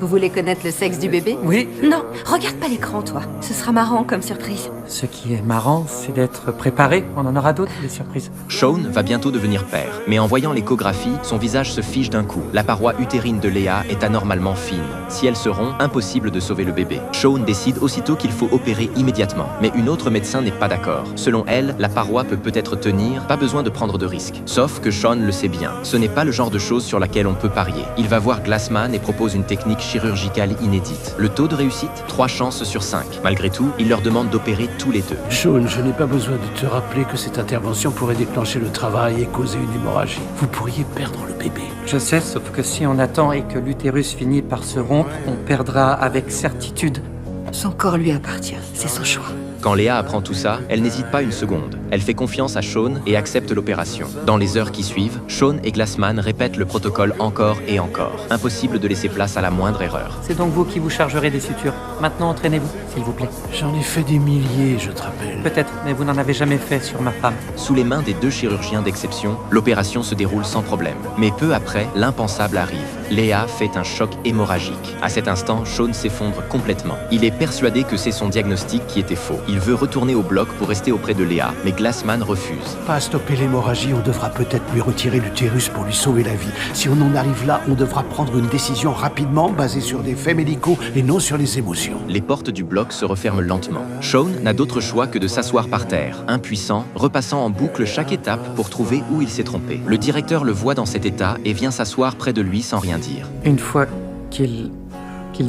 Vous voulez connaître le sexe du bébé? Oui. Non, regarde pas l'écran, toi. Ce sera marrant comme surprise. Ce qui est marrant, c'est d'être préparé. On en aura d'autres, des surprises. Sean va bientôt devenir père, mais en voyant l'échographie, son visage se fige d'un coup. La paroi utérine de Léa est anormalement fine. Si elle se rompt, impossible de sauver le bébé. Sean décide aussitôt qu'il faut opérer immédiatement. Mais une autre médecin n'est pas d'accord. Selon elle, la paroi peut-être tenir, pas besoin de prendre de risques. Sauf que Sean le sait bien. Ce n'est pas le genre de choses sur laquelle on peut parier. Il va voir Glassman et propose une technique chirurgicale inédite. Le taux de réussite, 3 chances sur 5. Malgré tout, il leur demande d'opérer tous les deux. Sean, je n'ai pas besoin de te rappeler que cette intervention pourrait déclencher le travail et causer une hémorragie. Vous pourriez perdre le bébé. Je sais, sauf que si on attend et que l'utérus finit par se rompre, on perdra avec certitude. Son corps lui appartient, c'est son choix. Quand Léa apprend tout ça, elle n'hésite pas une seconde. Elle fait confiance à Sean et accepte l'opération. Dans les heures qui suivent, Sean et Glassman répètent le protocole encore et encore. Impossible de laisser place à la moindre erreur. C'est donc vous qui vous chargerez des sutures. Maintenant, entraînez-vous, s'il vous plaît. J'en ai fait des milliers, je te rappelle. Peut-être, mais vous n'en avez jamais fait sur ma femme. Sous les mains des deux chirurgiens d'exception, l'opération se déroule sans problème. Mais peu après, l'impensable arrive. Léa fait un choc hémorragique. À cet instant, Sean s'effondre complètement. Il est persuadé que c'est son diagnostic qui était faux. Il veut retourner au bloc pour rester auprès de Léa, mais Glassman refuse. Pas à stopper l'hémorragie, on devra peut-être lui retirer l'utérus pour lui sauver la vie. Si on en arrive là, on devra prendre une décision rapidement, basée sur des faits médicaux et non sur les émotions. Les portes du bloc se referment lentement. Sean n'a d'autre choix que de s'asseoir par terre, impuissant, repassant en boucle chaque étape pour trouver où il s'est trompé. Le directeur le voit dans cet état et vient s'asseoir près de lui sans rien dire. Une fois qu'ils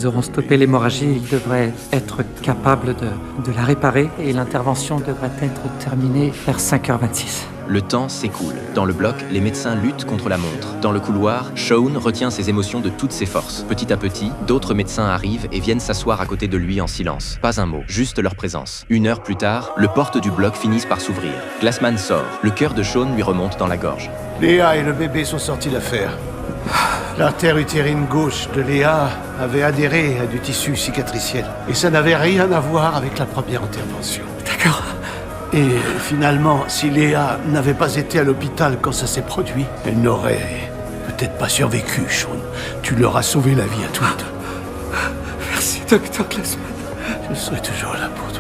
auront stoppé l'hémorragie, ils devraient être capables de la réparer et l'intervention devrait être terminée vers 5h26. Le temps s'écoule. Dans le bloc, les médecins luttent contre la montre. Dans le couloir, Sean retient ses émotions de toutes ses forces. Petit à petit, d'autres médecins arrivent et viennent s'asseoir à côté de lui en silence. Pas un mot, juste leur présence. 1 heure plus tard, le porte du bloc finissent par s'ouvrir. Glassman sort. Le cœur de Sean lui remonte dans la gorge. Léa et le bébé sont sortis d'affaire. L'artère utérine gauche de Léa avait adhéré à du tissu cicatriciel. Et ça n'avait rien à voir avec la première intervention. D'accord. Et finalement, si Léa n'avait pas été à l'hôpital quand ça s'est produit, elle n'aurait peut-être pas survécu, Sean. Tu leur as sauvé la vie à toutes. Merci, docteur Glassman. Je serai toujours là pour toi.